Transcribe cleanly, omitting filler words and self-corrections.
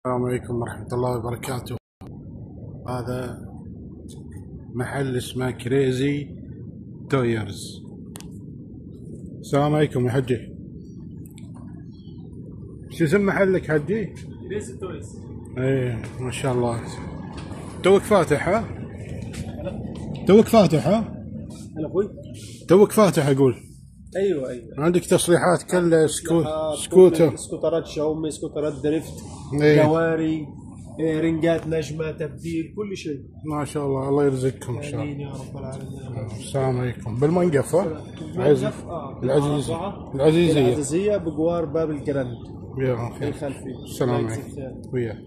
السلام عليكم ورحمة الله وبركاته. هذا محل اسمه كريزي تويرز. السلام عليكم يا حجي. شو اسم محلك حجي؟ كريزي تويز. ايه ما شاء الله. توك فاتح ها؟ توك فاتح ها؟ هلا اخوي. توك فاتح اقول. ايوه عندك تصليحات كلها سكوتر، سكوترات شاومي، سكوترات دريفت، ايه جواري، رنجات نجمه، تبديل، كل شيء. ما شاء الله. الله يرزقكم ان شاء الله. امين يا رب العالمين. السلام عليكم. بالمنقف ها؟ العزيزية. العزيزيه بجوار باب الجراند يا اخي الخلفي. السلام عليكم وياك.